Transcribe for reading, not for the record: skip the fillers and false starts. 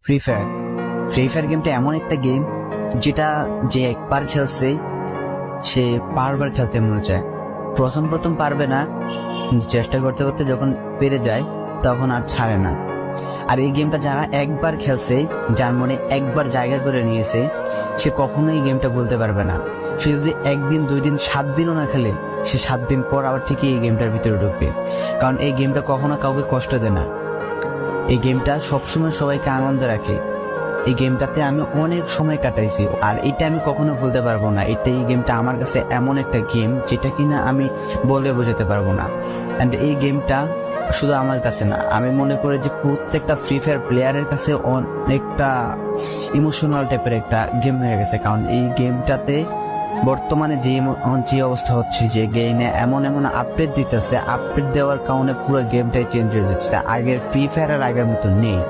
Free fire গেমটা এমন একটা গেম যেটা যে একবার খেলছে সে বারবার খেলতে মনে চায়। প্রথম প্রথম পারবে না, কিন্তু চেষ্টা করতে করতে যখন পেরে যায় তখন আর ছাড়ে না। আর এই গেমটা যারা একবার খেলছে, যার মনে একবার জায়গা করে নিয়েছে, সে কখনোই এই গেমটা বলতে পারবে না। সে যদি একদিন 2 দিন 7 দিনও না খেলে, সে 7 দিন পর আবার ঠিকই এই গেমটার ভিতরে ঢুকবে। কারণ এই গেমটা কখনো কাউকে কষ্ট দেয় না। এই গেমটা সবসময় সবাইকে আনন্দ রাখে। এই গেমটাতে আমি অনেক সময় কাটাইছি, আর এটা আমি কখনো ভুলতে পারবো না। এই গেমটা আমার কাছে এমন একটা গেম যেটা কিনা আমি বলে বোঝাতে পারবো না। অ্যান্ড এই গেমটা শুধু আমার কাছে না, আমি মনে করি যে প্রত্যেকটা ফ্রি ফায়ার প্লেয়ারের কাছে অনেকটা ইমোশনাল টাইপের একটা গেম হয়ে গেছে। কারণ এই গেমটাতে বর্তমানে যে অবস্থা হচ্ছে, যে গেমে এমন এমন আপডেট দিতেছে, আপডেট দেওয়ার কারণে পুরো গেমটাই চেঞ্জ হয়ে যাচ্ছে। আগের ফ্রি ফায়ার আর আগের মতো নেই।